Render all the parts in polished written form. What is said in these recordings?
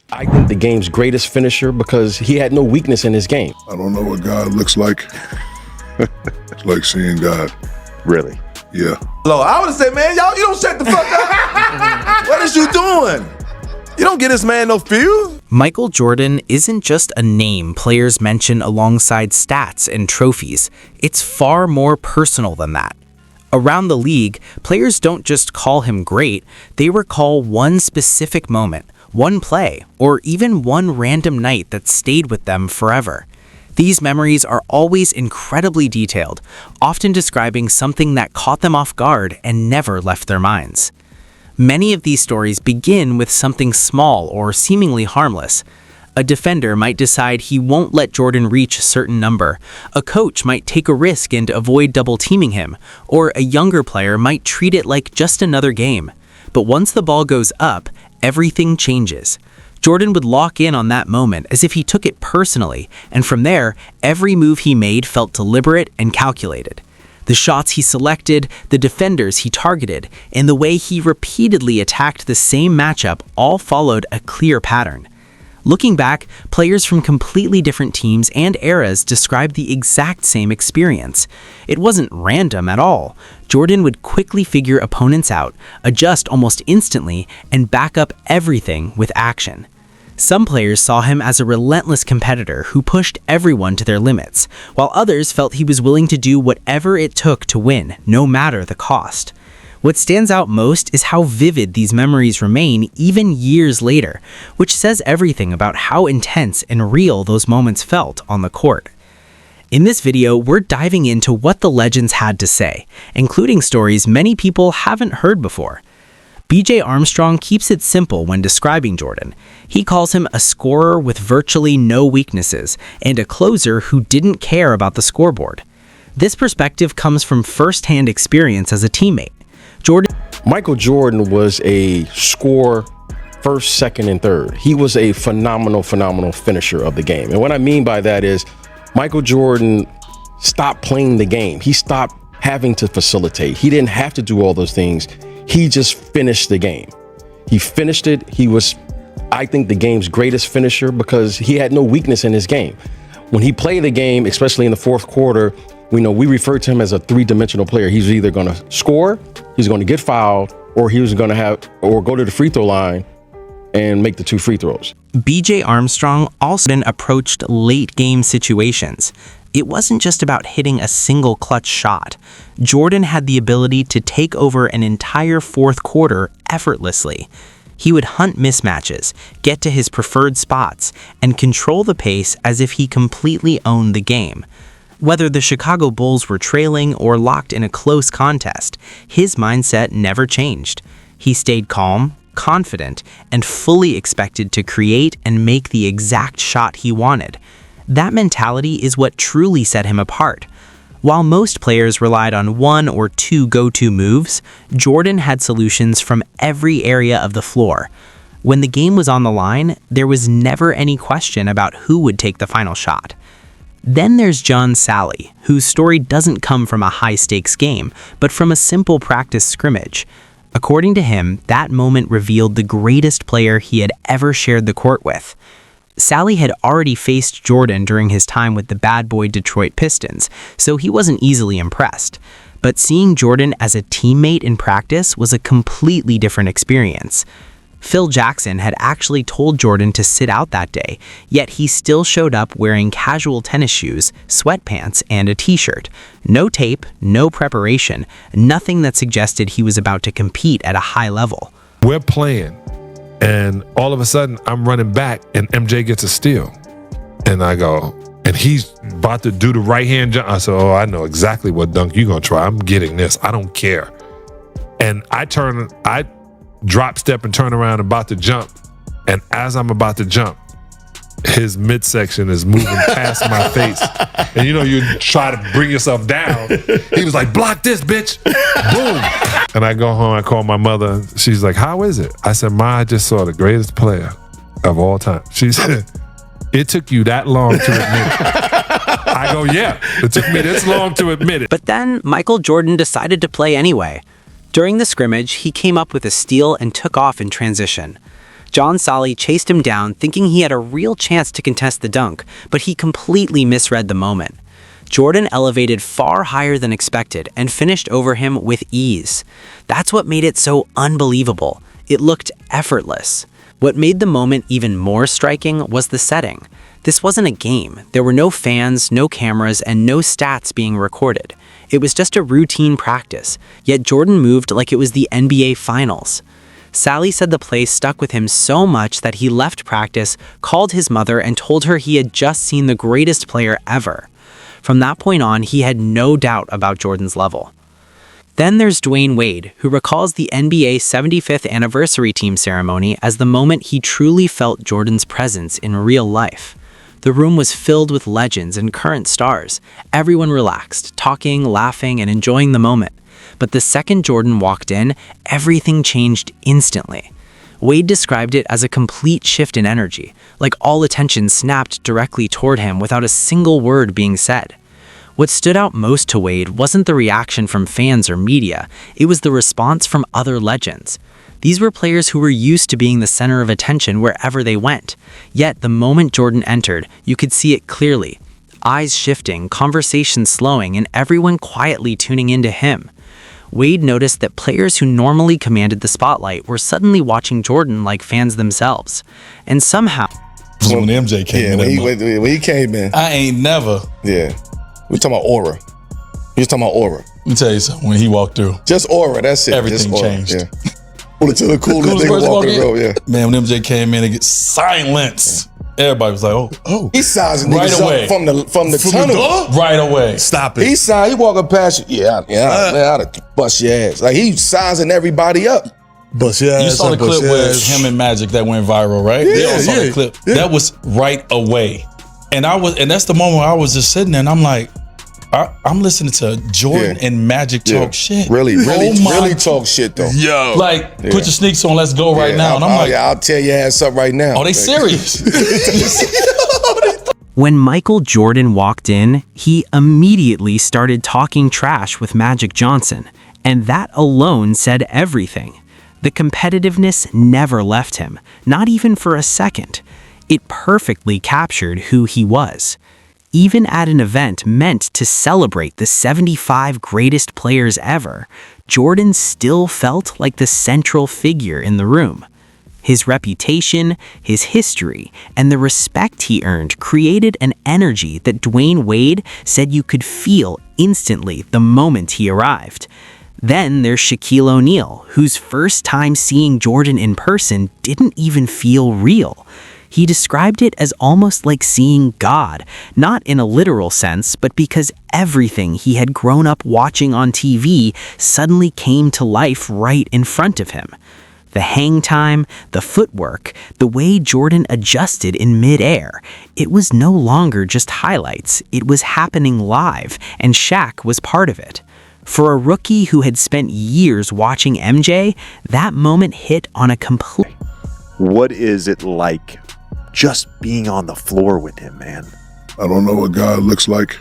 I think the game's greatest finisher because he had no weakness in his game. I don't know what God looks like. It's like seeing God. Really? Yeah. Hello, I would have said, man, y'all, you don't shut the fuck up. What is you doing? You don't get this man no fuse. Michael Jordan isn't just a name players mention alongside stats and trophies. It's far more personal than that. Around the league, players don't just call him great, they recall one specific moment, one play, or even one random night that stayed with them forever. These memories are always incredibly detailed, often describing something that caught them off guard and never left their minds. Many of these stories begin with something small or seemingly harmless. A defender might decide he won't let Jordan reach a certain number, a coach might take a risk and avoid double-teaming him, or a younger player might treat it like just another game. But once the ball goes up, everything changes. Jordan would lock in on that moment as if he took it personally, and from there, every move he made felt deliberate and calculated. The shots he selected, the defenders he targeted, and the way he repeatedly attacked the same matchup all followed a clear pattern. Looking back, players from completely different teams and eras described the exact same experience. It wasn't random at all. Jordan would quickly figure opponents out, adjust almost instantly, and back up everything with action. Some players saw him as a relentless competitor who pushed everyone to their limits, while others felt he was willing to do whatever it took to win, no matter the cost. What stands out most is how vivid these memories remain even years later, which says everything about how intense and real those moments felt on the court. In this video, we're diving into what the legends had to say, including stories many people haven't heard before. B.J. Armstrong keeps it simple when describing Jordan. He calls him a scorer with virtually no weaknesses and a closer who didn't care about the scoreboard. This perspective comes from first-hand experience as a teammate. Michael Jordan was a scorer first, second, and third. He was a phenomenal finisher of the game. And what I mean by that is Michael Jordan stopped playing the game. He stopped having to facilitate. He didn't have to do all those things. He just finished the game. He finished it. He was, I think, the game's greatest finisher because he had no weakness in his game. When he played the game, especially in the fourth quarter, we refer to him as a three-dimensional player. He's either going to score, he's going to get fouled, or he was going to go to the free throw line and make the 2 free throws. B.J. Armstrong also approached late-game situations. It wasn't just about hitting a single clutch shot. Jordan had the ability to take over an entire fourth quarter effortlessly. He would hunt mismatches, get to his preferred spots, and control the pace as if he completely owned the game. Whether the Chicago Bulls were trailing or locked in a close contest, his mindset never changed. He stayed calm, confident, and fully expected to create and make the exact shot he wanted. That mentality is what truly set him apart. While most players relied on 1 or 2 go-to moves, Jordan had solutions from every area of the floor. When the game was on the line, there was never any question about who would take the final shot. Then there's John Salley, whose story doesn't come from a high-stakes game, but from a simple practice scrimmage. According to him, that moment revealed the greatest player he had ever shared the court with. Salley had already faced Jordan during his time with the bad boy Detroit Pistons, so he wasn't easily impressed. But seeing Jordan as a teammate in practice was a completely different experience. Phil Jackson had actually told Jordan to sit out that day, yet he still showed up wearing casual tennis shoes, sweatpants, and a t-shirt. No tape, no preparation, nothing that suggested he was about to compete at a high level. We're playing, and all of a sudden, I'm running back, and MJ gets a steal. And I go, and he's about to do the right-hand jump. I said, oh, I know exactly what dunk you're going to try. I'm getting this. I don't care. And I drop step and turn around about to jump. And as I'm about to jump, his midsection is moving past my face. And you try to bring yourself down. He was like, block this, bitch. Boom. And I go home, I call my mother. She's like, how is it? I said, Ma, I just saw the greatest player of all time. She said, it took you that long to admit it. I go, yeah, it took me this long to admit it. But then Michael Jordan decided to play anyway. During the scrimmage, he came up with a steal and took off in transition. John Solly chased him down, thinking he had a real chance to contest the dunk, but he completely misread the moment. Jordan elevated far higher than expected and finished over him with ease. That's what made it so unbelievable. It looked effortless. What made the moment even more striking was the setting. This wasn't a game. There were no fans, no cameras, and no stats being recorded. It was just a routine practice, yet Jordan moved like it was the NBA Finals. Sally said the play stuck with him so much that he left practice, called his mother, and told her he had just seen the greatest player ever. From that point on, he had no doubt about Jordan's level. Then there's Dwayne Wade, who recalls the NBA 75th anniversary team ceremony as the moment he truly felt Jordan's presence in real life. The room was filled with legends and current stars. Everyone relaxed, talking, laughing, and enjoying the moment. But the second Jordan walked in, everything changed instantly. Wade described it as a complete shift in energy, like all attention snapped directly toward him without a single word being said. What stood out most to Wade wasn't the reaction from fans or media, it was the response from other legends. These were players who were used to being the center of attention wherever they went. Yet the moment Jordan entered, you could see it clearly. Eyes shifting, conversation slowing, and everyone quietly tuning into him. Wade noticed that players who normally commanded the spotlight were suddenly watching Jordan like fans themselves. And somehow, When MJ came in. when he came in. I ain't never. Yeah. We talking about aura. We just talking about aura. Let me tell you something. When he walked through, Just aura, that's it. Everything Just aura. changed. Yeah. Pull it to the coolest Coolest nigga person walking the walking road, yeah. man, when MJ came in, it gets silence. Everybody was like, oh. He's sizing Right niggas away. up from the tunnel. Right away. Stop it. He walking past you. Yeah, I'd have bust your ass. Like he's sizing everybody up. Bust your ass. You saw the up, bust clip your with ass. him and Magic that went viral, right? Yeah, They all saw the clip. yeah. That was right away. And that's the moment where I was just sitting there and I'm like, I'm listening to Jordan Yeah. and Magic talk shit. Really Oh my- talk shit though. Yo. Like, put your sneaks on, let's go right now. And I'm like, I'll tear your ass up right now. are they serious? when Michael Jordan walked in, he immediately started talking trash with Magic Johnson, and that alone said everything. The competitiveness never left him, not even for a second. It perfectly captured who he was. Even at an event meant to celebrate the 75 greatest players ever, Jordan still felt like the central figure in the room. His reputation, his history, and the respect he earned created an energy that Dwayne Wade said you could feel instantly the moment he arrived. Then there's Shaquille O'Neal, whose first time seeing Jordan in person didn't even feel real. He described it as almost like seeing God, not in a literal sense, but because everything he had grown up watching on TV suddenly came to life right in front of him. The hang time, the footwork, the way Jordan adjusted in midair, it was no longer just highlights, it was happening live, and Shaq was part of it. For a rookie who had spent years watching MJ, that moment hit on a complete... What is it like just being on the floor with him, man? I don't know what God looks like.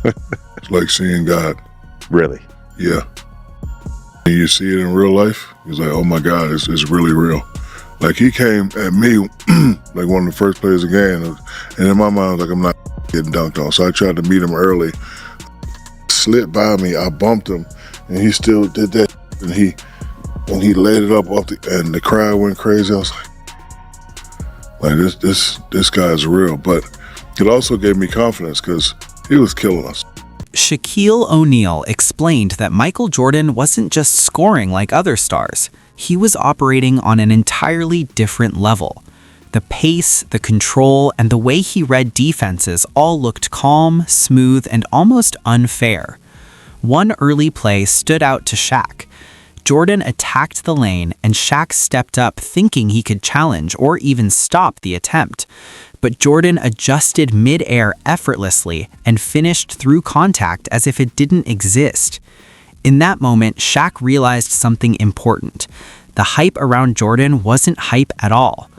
It's like seeing God. Really? Yeah. And you see it in real life, it's like, oh my God, it's really real. Like he came at me like one of the first players of the game, and in my mind, I was like, I'm not getting dunked on. So I tried to meet him early. Slid by me, I bumped him, and he still did that. And he laid it up off and the crowd went crazy. I was like this guy's real. But it also gave me confidence because he was killing us. Shaquille O'Neal explained that Michael Jordan wasn't just scoring like other stars. He was operating on an entirely different level. The pace, the control, and the way he read defenses all looked calm, smooth, and almost unfair. One early play stood out to Shaq. Jordan attacked the lane, and Shaq stepped up thinking he could challenge or even stop the attempt. But Jordan adjusted mid-air effortlessly and finished through contact as if it didn't exist. In that moment, Shaq realized something important. The hype around Jordan wasn't hype at all.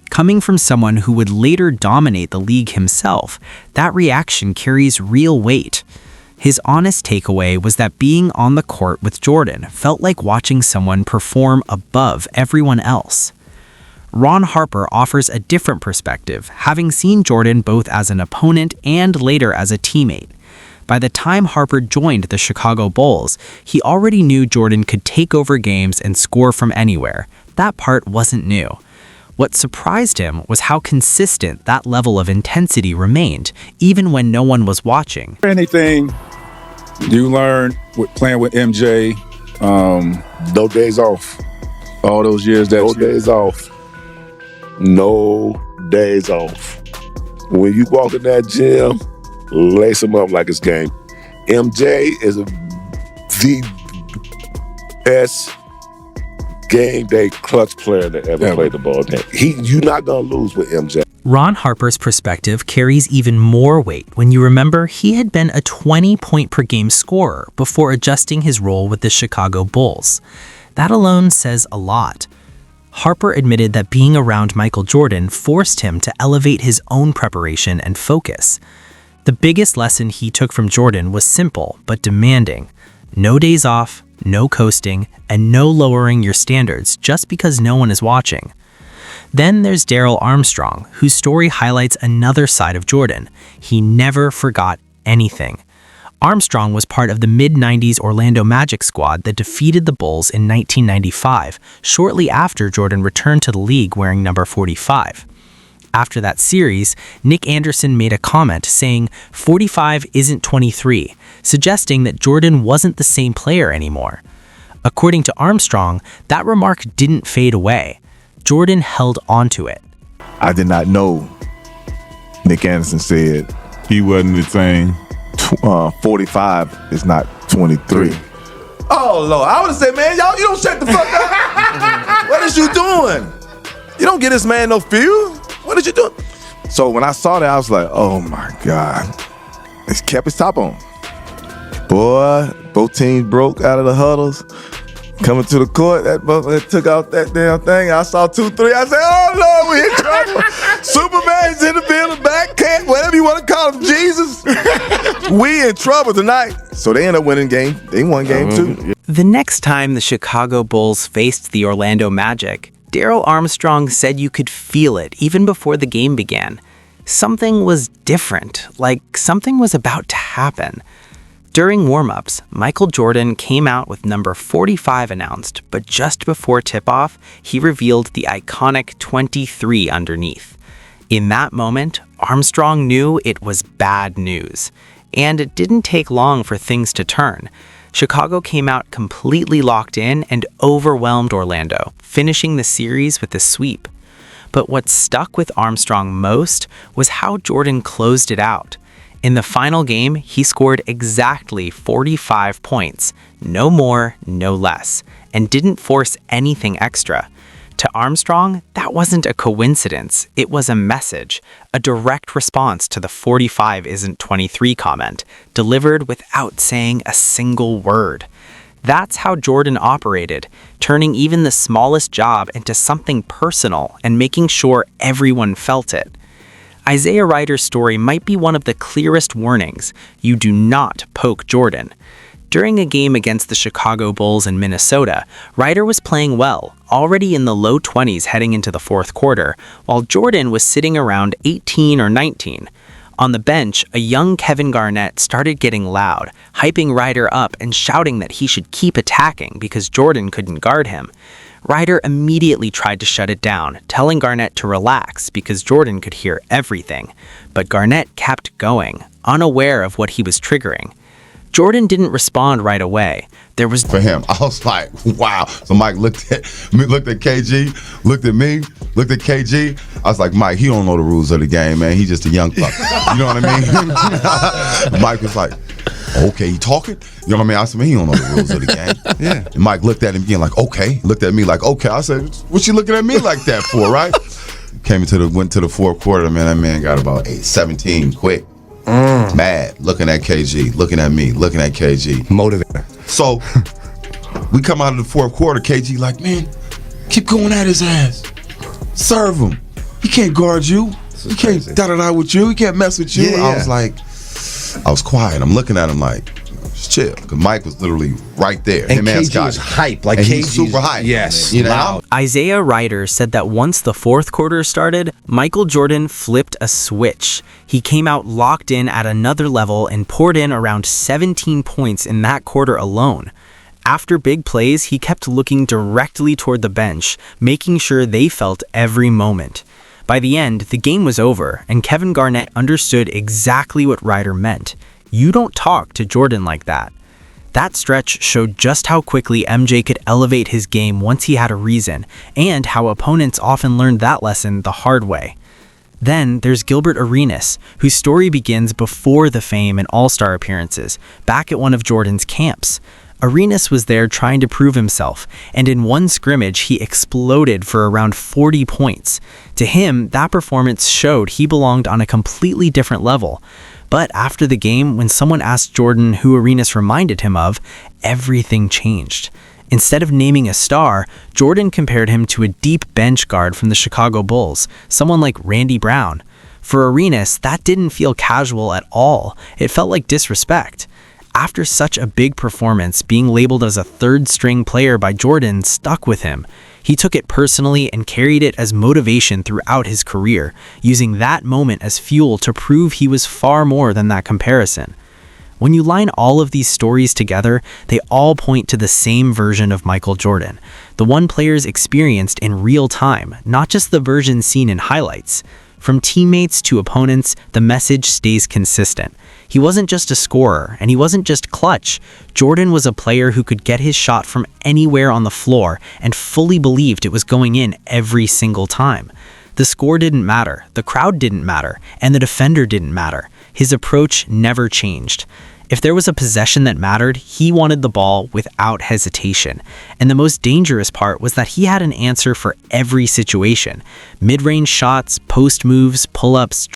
Coming from someone who would later dominate the league himself, that reaction carries real weight. His honest takeaway was that being on the court with Jordan felt like watching someone perform above everyone else. Ron Harper offers a different perspective, having seen Jordan both as an opponent and later as a teammate. By the time Harper joined the Chicago Bulls, he already knew Jordan could take over games and score from anywhere. That part wasn't new. What surprised him was how consistent that level of intensity remained, even when no one was watching. Anything you learned with playing with MJ, no days off. all those years that No days off. No days off. When you walk in that gym, lace them up like it's game. MJ is the best game day clutch player that ever played the ball game. You're not gonna lose with MJ. Ron Harper's perspective carries even more weight when you remember he had been a 20-point-per-game scorer before adjusting his role with the Chicago Bulls. That alone says a lot. Harper admitted that being around Michael Jordan forced him to elevate his own preparation and focus. The biggest lesson he took from Jordan was simple but demanding. No days off, no coasting, and no lowering your standards just because no one is watching. Then there's Darrell Armstrong, whose story highlights another side of Jordan. He never forgot anything. Armstrong was part of the mid-90s Orlando Magic squad that defeated the Bulls in 1995, shortly after Jordan returned to the league wearing number 45. After that series, Nick Anderson made a comment saying 45 isn't 23, suggesting that Jordan wasn't the same player anymore. According to Armstrong, that remark didn't fade away. Jordan held onto it. I did not know Nick Anderson said he wasn't the same. 45 is not 23. Oh, Lord. I would have said, man, y'all, you don't shut the fuck up. What is you doing? You don't get this man no feel. What did you do? So when I saw that, I was like, oh my God. He kept his top on. Boy, both teams broke out of the huddles. Coming to the court, that motherfucker took out that damn thing. I saw 2-3. I said, oh Lord, we in trouble. Superman's in the building, back cat, whatever you want to call him, Jesus. We in trouble tonight. So they ended up winning game. They won game two. The next time the Chicago Bulls faced the Orlando Magic, Darrell Armstrong said you could feel it even before the game began. Something was different, like something was about to happen. During warm-ups, Michael Jordan came out with number 45 announced, but just before tip-off, he revealed the iconic 23 underneath. In that moment, Armstrong knew it was bad news. And it didn't take long for things to turn. Chicago came out completely locked in and overwhelmed Orlando, finishing the series with a sweep. But what stuck with Armstrong most was how Jordan closed it out. In the final game, he scored exactly 45 points, no more, no less, and didn't force anything extra. To Armstrong, that wasn't a coincidence, it was a message, a direct response to the 45 isn't 23 comment, delivered without saying a single word. That's how Jordan operated, turning even the smallest job into something personal and making sure everyone felt it. Isaiah Ryder's story might be one of the clearest warnings. You do not poke Jordan. During a game against the Chicago Bulls in Minnesota, Ryder was playing well, already in the low 20s heading into the fourth quarter, while Jordan was sitting around 18 or 19. On the bench, a young Kevin Garnett started getting loud, hyping Ryder up and shouting that he should keep attacking because Jordan couldn't guard him. Ryder immediately tried to shut it down, telling Garnett to relax because Jordan could hear everything. But Garnett kept going, unaware of what he was triggering. Jordan didn't respond right away. There was for him. I was like, wow. So Mike looked at KG, looked at me, looked at KG. I was like, Mike, he don't know the rules of the game, man. He's just a young fuck. You know what I mean? Mike was like, okay, he talking? You know what I mean? I said, man, he don't know the rules of the game. Yeah. And Mike looked at him again like, okay. Looked at me like, okay. I said, what you looking at me like that for, right? Went to the fourth quarter, man. That man got about 17 quick. Mad, looking at KG, looking at me, looking at KG. Motivator. So we come out of the fourth quarter, KG like, man, keep going at his ass. Serve him. He can't guard you. He can't da-da-da with you. He can't mess with you. Yeah, I was like, I was quiet. I'm looking at him like, just chill. Because Mike was literally right there. And Him KG Scotty. was hype. Like And KG he's super hype. Yes, You know, loud. Isaiah Ryder said that once the fourth quarter started, Michael Jordan flipped a switch. He came out locked in at another level and poured in around 17 points in that quarter alone. After big plays, he kept looking directly toward the bench, making sure they felt every moment. By the end, the game was over, and Kevin Garnett understood exactly what Ryder meant. You don't talk to Jordan like that. That stretch showed just how quickly MJ could elevate his game once he had a reason, and how opponents often learned that lesson the hard way. Then there's Gilbert Arenas, whose story begins before the fame and All-Star appearances, back at one of Jordan's camps. Arenas was there trying to prove himself, and in one scrimmage he exploded for around 40 points. To him, that performance showed he belonged on a completely different level. But after the game, when someone asked Jordan who Arenas reminded him of, everything changed. Instead of naming a star, Jordan compared him to a deep bench guard from the Chicago Bulls, someone like Randy Brown. For Arenas, that didn't feel casual at all. It felt like disrespect. After such a big performance, being labeled as a third-string player by Jordan stuck with him. He took it personally and carried it as motivation throughout his career, using that moment as fuel to prove he was far more than that comparison. When you line all of these stories together, they all point to the same version of Michael Jordan, the one players experienced in real time, not just the version seen in highlights. From teammates to opponents, the message stays consistent. He wasn't just a scorer, and he wasn't just clutch. Jordan was a player who could get his shot from anywhere on the floor and fully believed it was going in every single time. The score didn't matter, the crowd didn't matter, and the defender didn't matter. His approach never changed. If there was a possession that mattered, he wanted the ball without hesitation. And the most dangerous part was that he had an answer for every situation. Mid-range shots, post moves, pull-ups,